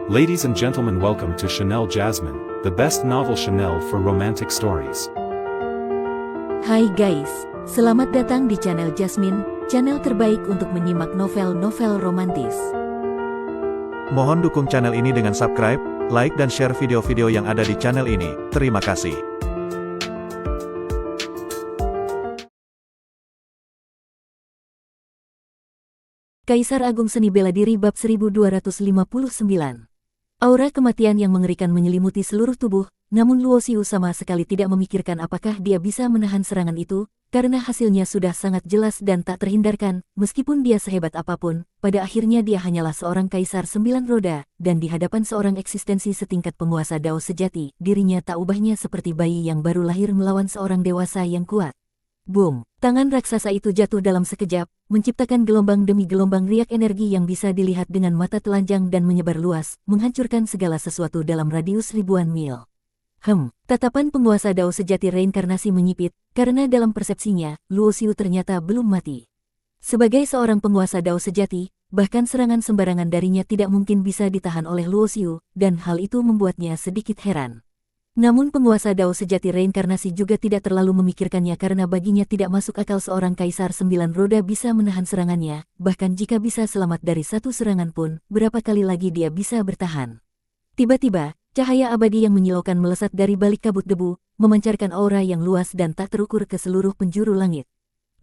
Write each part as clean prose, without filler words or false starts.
Ladies and gentlemen, welcome to Chanel Jasmine, the best novel Chanel for romantic stories. Hai guys, selamat datang di channel Jasmine, channel terbaik untuk menyimak novel-novel romantis. Mohon dukung channel ini dengan subscribe, like dan share video-video yang ada di channel ini. Terima kasih. Kaisar Agung Seni Bela Diri bab 1259. Aura kematian yang mengerikan menyelimuti seluruh tubuh, namun Luo Xiu sama sekali tidak memikirkan apakah dia bisa menahan serangan itu, karena hasilnya sudah sangat jelas dan tak terhindarkan. Meskipun dia sehebat apapun, pada akhirnya dia hanyalah seorang kaisar 9 roda, dan di hadapan seorang eksistensi setingkat penguasa Dao sejati, dirinya tak ubahnya seperti bayi yang baru lahir melawan seorang dewasa yang kuat. Boom! Tangan raksasa itu jatuh dalam sekejap, menciptakan gelombang demi gelombang riak energi yang bisa dilihat dengan mata telanjang dan menyebar luas, menghancurkan segala sesuatu dalam radius ribuan mil. Tatapan penguasa Dao sejati reinkarnasi menyipit, karena dalam persepsinya, Luo Xiu ternyata belum mati. Sebagai seorang penguasa Dao sejati, bahkan serangan sembarangan darinya tidak mungkin bisa ditahan oleh Luo Xiu, dan hal itu membuatnya sedikit heran. Namun penguasa Dao sejati reinkarnasi juga tidak terlalu memikirkannya karena baginya tidak masuk akal seorang kaisar 9 roda bisa menahan serangannya, bahkan jika bisa selamat dari satu serangan pun, berapa kali lagi dia bisa bertahan. Tiba-tiba, cahaya abadi yang menyilaukan melesat dari balik kabut debu, memancarkan aura yang luas dan tak terukur ke seluruh penjuru langit.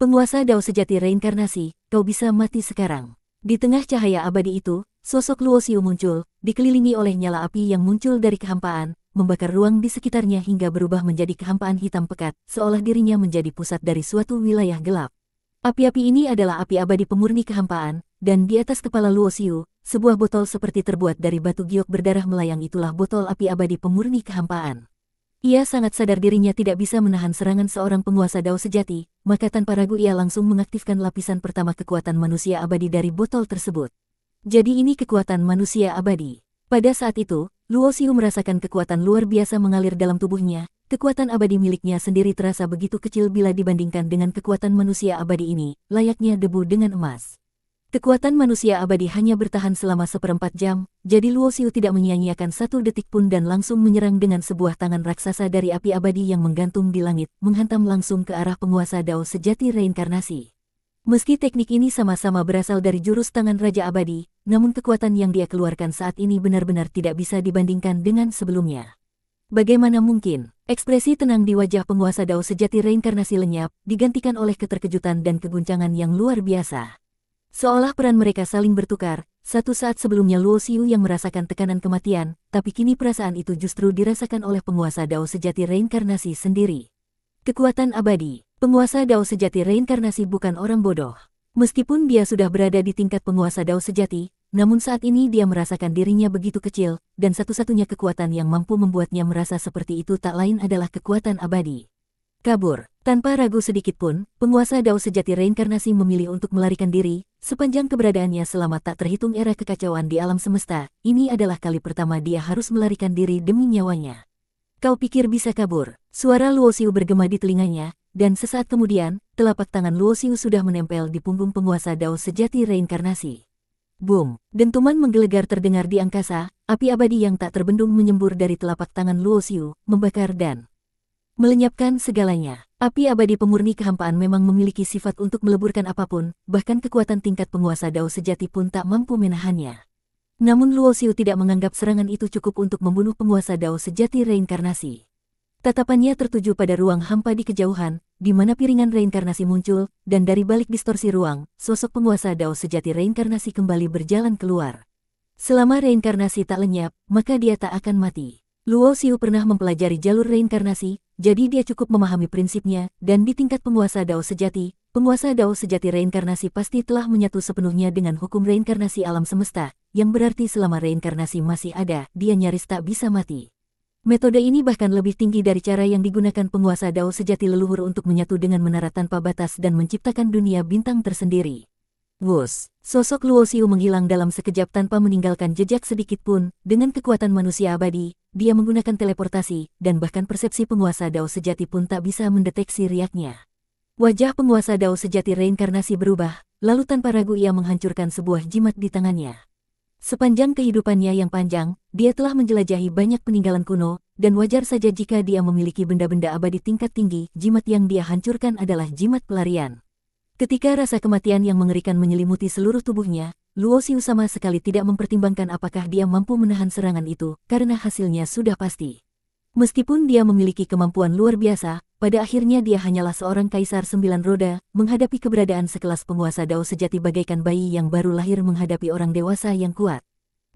Penguasa Dao sejati reinkarnasi, kau bisa mati sekarang. Di tengah cahaya abadi itu, sosok Luo Xiu muncul, dikelilingi oleh nyala api yang muncul dari kehampaan, membakar ruang di sekitarnya hingga berubah menjadi kehampaan hitam pekat, seolah dirinya menjadi pusat dari suatu wilayah gelap. Api-api ini adalah api abadi pemurni kehampaan, dan di atas kepala Luo Xiu, sebuah botol seperti terbuat dari batu giok berdarah melayang itulah botol api abadi pemurni kehampaan. Ia sangat sadar dirinya tidak bisa menahan serangan seorang penguasa Dao sejati, maka tanpa ragu ia langsung mengaktifkan lapisan pertama kekuatan manusia abadi dari botol tersebut. Jadi ini kekuatan manusia abadi. Pada saat itu, Luo Xiu merasakan kekuatan luar biasa mengalir dalam tubuhnya. Kekuatan abadi miliknya sendiri terasa begitu kecil bila dibandingkan dengan kekuatan manusia abadi ini, layaknya debu dengan emas. Kekuatan manusia abadi hanya bertahan selama 1/4 jam, jadi Luo Xiu tidak menyia-nyiakan satu detik pun dan langsung menyerang dengan sebuah tangan raksasa dari api abadi yang menggantung di langit, menghantam langsung ke arah penguasa Dao sejati reinkarnasi. Meski teknik ini sama-sama berasal dari jurus tangan Raja Abadi, namun kekuatan yang dia keluarkan saat ini benar-benar tidak bisa dibandingkan dengan sebelumnya. Bagaimana mungkin? Ekspresi tenang di wajah penguasa Dao sejati reinkarnasi lenyap, digantikan oleh keterkejutan dan keguncangan yang luar biasa. Seolah peran mereka saling bertukar, satu saat sebelumnya Luo Xiu yang merasakan tekanan kematian, tapi kini perasaan itu justru dirasakan oleh penguasa Dao sejati reinkarnasi sendiri. Kekuatan abadi. Penguasa Dao sejati reinkarnasi bukan orang bodoh. Meskipun dia sudah berada di tingkat penguasa Dao sejati, namun saat ini dia merasakan dirinya begitu kecil, dan satu-satunya kekuatan yang mampu membuatnya merasa seperti itu tak lain adalah kekuatan abadi. Kabur. Tanpa ragu sedikit pun, penguasa Dao sejati reinkarnasi memilih untuk melarikan diri. Sepanjang keberadaannya selama tak terhitung era kekacauan di alam semesta, ini adalah kali pertama dia harus melarikan diri demi nyawanya. Kau pikir bisa kabur? Suara Luo Xiu bergema di telinganya, dan sesaat kemudian, telapak tangan Luo Xiu sudah menempel di punggung penguasa Dao sejati reinkarnasi. Boom! Dentuman menggelegar terdengar di angkasa, api abadi yang tak terbendung menyembur dari telapak tangan Luo Xiu, membakar dan melenyapkan segalanya. Api abadi pemurni kehampaan memang memiliki sifat untuk meleburkan apapun, bahkan kekuatan tingkat penguasa Dao sejati pun tak mampu menahannya. Namun Luo Xiu tidak menganggap serangan itu cukup untuk membunuh penguasa Dao sejati reinkarnasi. Tatapannya tertuju pada ruang hampa di kejauhan, di mana piringan reinkarnasi muncul, dan dari balik distorsi ruang, sosok penguasa Dao sejati reinkarnasi kembali berjalan keluar. Selama reinkarnasi tak lenyap, maka dia tak akan mati. Luo Xiu pernah mempelajari jalur reinkarnasi, jadi dia cukup memahami prinsipnya, dan di tingkat penguasa Dao sejati reinkarnasi pasti telah menyatu sepenuhnya dengan hukum reinkarnasi alam semesta, yang berarti selama reinkarnasi masih ada, dia nyaris tak bisa mati. Metode ini bahkan lebih tinggi dari cara yang digunakan penguasa Dao sejati leluhur untuk menyatu dengan menara tanpa batas dan menciptakan dunia bintang tersendiri. Wus! Sosok Luo Xiu menghilang dalam sekejap tanpa meninggalkan jejak sedikit pun. Dengan kekuatan manusia abadi, dia menggunakan teleportasi, dan bahkan persepsi penguasa Dao sejati pun tak bisa mendeteksi riaknya. Wajah penguasa Dao sejati reinkarnasi berubah, lalu tanpa ragu ia menghancurkan sebuah jimat di tangannya. Sepanjang kehidupannya yang panjang, dia telah menjelajahi banyak peninggalan kuno, dan wajar saja jika dia memiliki benda-benda abadi tingkat tinggi. Jimat yang dia hancurkan adalah jimat pelarian. Ketika rasa kematian yang mengerikan menyelimuti seluruh tubuhnya, Luo Xiu sama sekali tidak mempertimbangkan apakah dia mampu menahan serangan itu, karena hasilnya sudah pasti. Meskipun dia memiliki kemampuan luar biasa, pada akhirnya dia hanyalah seorang kaisar 9 roda, menghadapi keberadaan sekelas penguasa Dao sejati bagaikan bayi yang baru lahir menghadapi orang dewasa yang kuat.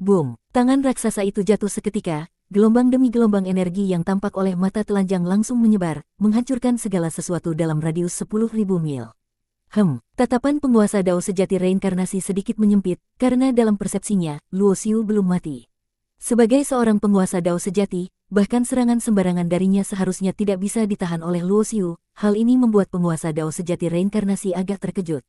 Boom! Tangan raksasa itu jatuh seketika, gelombang demi gelombang energi yang tampak oleh mata telanjang langsung menyebar, menghancurkan segala sesuatu dalam radius 10.000 mil. Tatapan penguasa Dao sejati reinkarnasi sedikit menyempit, karena dalam persepsinya, Luo Xiu belum mati. Sebagai seorang penguasa Dao sejati, bahkan serangan sembarangan darinya seharusnya tidak bisa ditahan oleh Luo Xiu. Hal ini membuat penguasa Dao sejati reinkarnasi agak terkejut.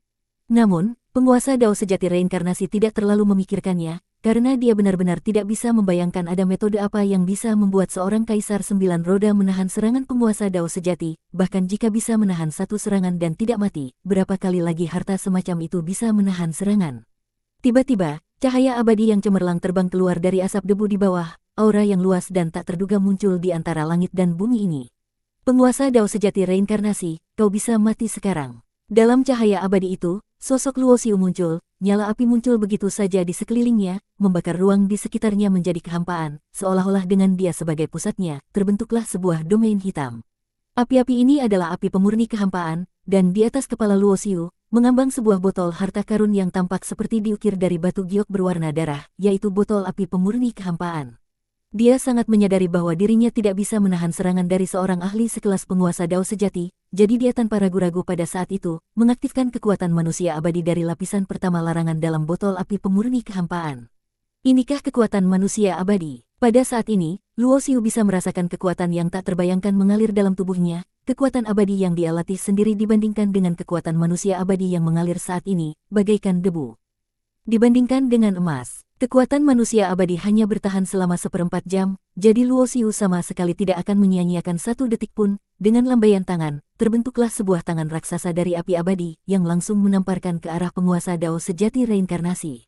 Namun, penguasa Dao sejati reinkarnasi tidak terlalu memikirkannya, karena dia benar-benar tidak bisa membayangkan ada metode apa yang bisa membuat seorang kaisar 9 roda menahan serangan penguasa Dao sejati. Bahkan jika bisa menahan satu serangan dan tidak mati, berapa kali lagi harta semacam itu bisa menahan serangan? Tiba-tiba, cahaya abadi yang cemerlang terbang keluar dari asap debu di bawah, aura yang luas dan tak terduga muncul di antara langit dan bumi ini. Penguasa Dao sejati reinkarnasi, kau bisa mati sekarang. Dalam cahaya abadi itu, sosok Luo Xiu muncul, nyala api muncul begitu saja di sekelilingnya, membakar ruang di sekitarnya menjadi kehampaan, seolah-olah dengan dia sebagai pusatnya, terbentuklah sebuah domain hitam. Api-api ini adalah api pemurni kehampaan, dan di atas kepala Luo Xiu, mengambang sebuah botol harta karun yang tampak seperti diukir dari batu giok berwarna darah, yaitu botol api pemurni kehampaan. Dia sangat menyadari bahwa dirinya tidak bisa menahan serangan dari seorang ahli sekelas penguasa Dao sejati, jadi dia tanpa ragu-ragu pada saat itu, mengaktifkan kekuatan manusia abadi dari lapisan pertama larangan dalam botol api pemurni kehampaan. Inikah kekuatan manusia abadi? Pada saat ini, Luo Xiu bisa merasakan kekuatan yang tak terbayangkan mengalir dalam tubuhnya, kekuatan abadi yang dia latih sendiri dibandingkan dengan kekuatan manusia abadi yang mengalir saat ini, bagaikan debu. Dibandingkan dengan emas, kekuatan manusia abadi hanya bertahan selama 1/4 jam, jadi Luo Xiu sama sekali tidak akan menyia-nyiakan 1 detik pun. Dengan lambaian tangan, terbentuklah sebuah tangan raksasa dari api abadi, yang langsung menamparkan ke arah penguasa Dao sejati reinkarnasi.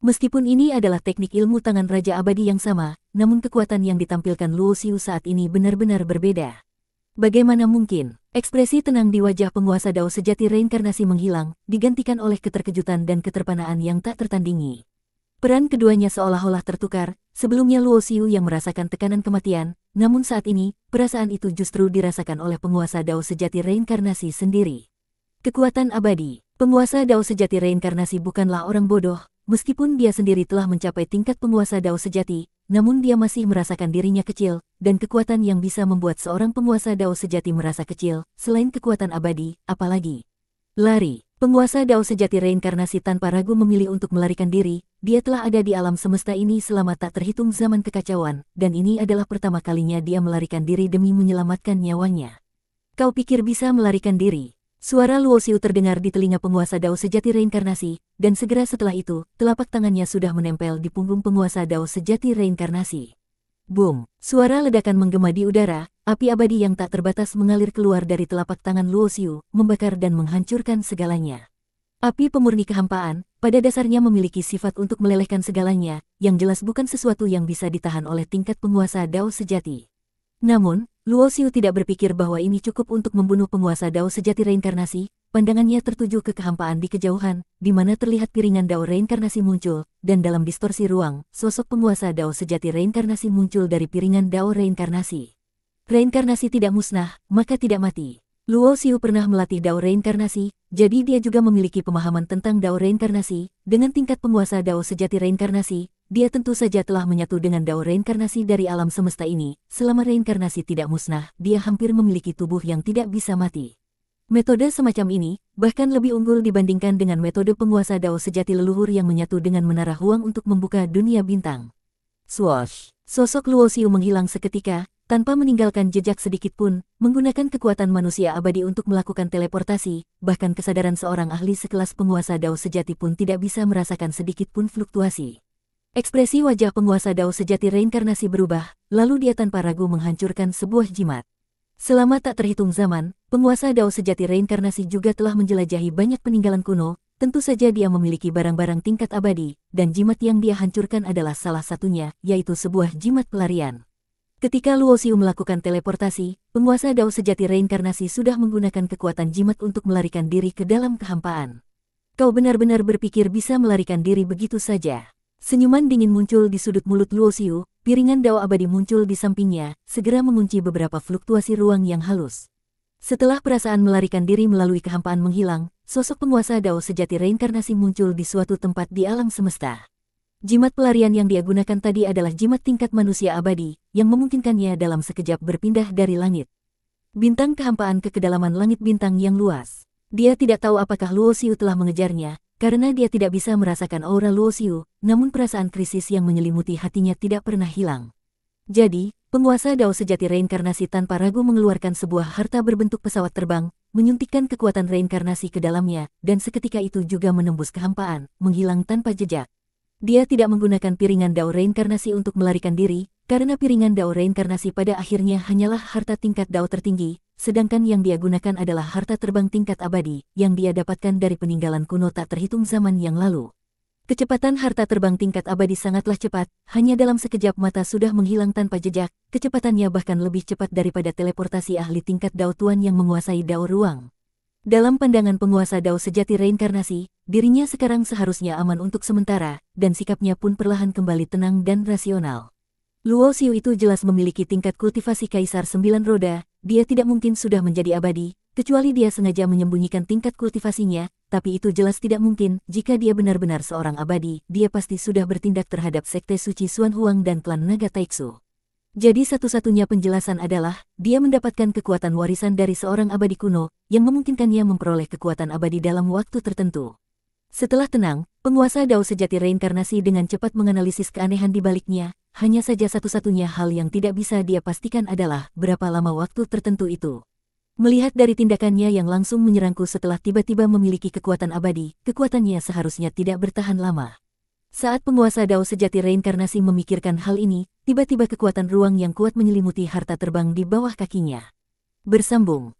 Meskipun ini adalah teknik ilmu tangan Raja Abadi yang sama, namun kekuatan yang ditampilkan Luo Xiu saat ini benar-benar berbeda. Bagaimana mungkin? Ekspresi tenang di wajah penguasa Dao sejati reinkarnasi menghilang, digantikan oleh keterkejutan dan keterpanaan yang tak tertandingi. Peran keduanya seolah-olah tertukar, sebelumnya Luo Xiu yang merasakan tekanan kematian, namun saat ini, perasaan itu justru dirasakan oleh penguasa Dao sejati reinkarnasi sendiri. Kekuatan abadi. Penguasa Dao sejati reinkarnasi bukanlah orang bodoh, meskipun dia sendiri telah mencapai tingkat penguasa Dao sejati, namun dia masih merasakan dirinya kecil, dan kekuatan yang bisa membuat seorang penguasa Dao sejati merasa kecil, selain kekuatan abadi, apalagi lari. Penguasa Dao sejati reinkarnasi tanpa ragu memilih untuk melarikan diri. Dia telah ada di alam semesta ini selama tak terhitung zaman kekacauan, dan ini adalah pertama kalinya dia melarikan diri demi menyelamatkan nyawanya. Kau pikir bisa melarikan diri? Suara Luo Xiu terdengar di telinga penguasa Dao sejati reinkarnasi, dan segera setelah itu, telapak tangannya sudah menempel di punggung penguasa Dao sejati reinkarnasi. Boom! Suara ledakan menggema di udara, api abadi yang tak terbatas mengalir keluar dari telapak tangan Luo Xiu, membakar dan menghancurkan segalanya. Api pemurni kehampaan, pada dasarnya memiliki sifat untuk melelehkan segalanya, yang jelas bukan sesuatu yang bisa ditahan oleh tingkat penguasa Dao sejati. Namun, Luo Xiu tidak berpikir bahwa ini cukup untuk membunuh penguasa Dao sejati reinkarnasi. Pandangannya tertuju ke kehampaan di kejauhan, di mana terlihat piringan Dao reinkarnasi muncul, dan dalam distorsi ruang, sosok penguasa Dao sejati reinkarnasi muncul dari piringan Dao reinkarnasi. Reinkarnasi tidak musnah, maka tidak mati. Luo Xiu pernah melatih Dao reinkarnasi, jadi dia juga memiliki pemahaman tentang Dao reinkarnasi. Dengan tingkat penguasa Dao sejati reinkarnasi, dia tentu saja telah menyatu dengan Dao reinkarnasi dari alam semesta ini. Selama reinkarnasi tidak musnah, dia hampir memiliki tubuh yang tidak bisa mati. Metode semacam ini, bahkan lebih unggul dibandingkan dengan metode penguasa Dao sejati leluhur yang menyatu dengan menara Huang untuk membuka dunia bintang. Swoosh! Sosok Luo Xiu menghilang seketika, tanpa meninggalkan jejak sedikit pun, menggunakan kekuatan manusia abadi untuk melakukan teleportasi, bahkan kesadaran seorang ahli sekelas penguasa Dao sejati pun tidak bisa merasakan sedikit pun fluktuasi. Ekspresi wajah penguasa Dao sejati reinkarnasi berubah, lalu dia tanpa ragu menghancurkan sebuah jimat. Selama tak terhitung zaman, penguasa Dao sejati reinkarnasi juga telah menjelajahi banyak peninggalan kuno, tentu saja dia memiliki barang-barang tingkat abadi, dan jimat yang dia hancurkan adalah salah satunya, yaitu sebuah jimat pelarian. Ketika Luo Xiu melakukan teleportasi, penguasa Dao sejati reinkarnasi sudah menggunakan kekuatan jimat untuk melarikan diri ke dalam kehampaan. Kau benar-benar berpikir bisa melarikan diri begitu saja. Senyuman dingin muncul di sudut mulut Luo Xiu, piringan Dao abadi muncul di sampingnya, segera mengunci beberapa fluktuasi ruang yang halus. Setelah perasaan melarikan diri melalui kehampaan menghilang, sosok penguasa Dao sejati reinkarnasi muncul di suatu tempat di alam semesta. Jimat pelarian yang dia gunakan tadi adalah jimat tingkat manusia abadi, yang memungkinkannya dalam sekejap berpindah dari langit bintang kehampaan ke kedalaman langit bintang yang luas. Dia tidak tahu apakah Luo Xiu telah mengejarnya, karena dia tidak bisa merasakan aura Luo Xiu, namun perasaan krisis yang menyelimuti hatinya tidak pernah hilang. Jadi, penguasa Dao sejati reinkarnasi tanpa ragu mengeluarkan sebuah harta berbentuk pesawat terbang, menyuntikkan kekuatan reinkarnasi ke dalamnya, dan seketika itu juga menembus kehampaan, menghilang tanpa jejak. Dia tidak menggunakan piringan Dao reinkarnasi untuk melarikan diri, karena piringan Dao reinkarnasi pada akhirnya hanyalah harta tingkat Dao tertinggi, sedangkan yang dia gunakan adalah harta terbang tingkat abadi, yang dia dapatkan dari peninggalan kuno tak terhitung zaman yang lalu. Kecepatan harta terbang tingkat abadi sangatlah cepat, hanya dalam sekejap mata sudah menghilang tanpa jejak, kecepatannya bahkan lebih cepat daripada teleportasi ahli tingkat Dao Tuan yang menguasai Dao Ruang. Dalam pandangan penguasa Dao sejati reinkarnasi, dirinya sekarang seharusnya aman untuk sementara, dan sikapnya pun perlahan kembali tenang dan rasional. Luo Xiu itu jelas memiliki tingkat kultivasi Kaisar 9 roda, dia tidak mungkin sudah menjadi abadi, kecuali dia sengaja menyembunyikan tingkat kultivasinya, tapi itu jelas tidak mungkin, jika dia benar-benar seorang abadi, dia pasti sudah bertindak terhadap Sekte Suci Xuan Huang dan klan Naga Taiksu. Jadi satu-satunya penjelasan adalah, dia mendapatkan kekuatan warisan dari seorang abadi kuno, yang memungkinkannya memperoleh kekuatan abadi dalam waktu tertentu. Setelah tenang, penguasa Dao sejati reinkarnasi dengan cepat menganalisis keanehan di baliknya, hanya saja satu-satunya hal yang tidak bisa dia pastikan adalah berapa lama waktu tertentu itu. Melihat dari tindakannya yang langsung menyerangku setelah tiba-tiba memiliki kekuatan abadi, kekuatannya seharusnya tidak bertahan lama. Saat penguasa Dao sejati reinkarnasi memikirkan hal ini, tiba-tiba kekuatan ruang yang kuat menyelimuti harta terbang di bawah kakinya. Bersambung.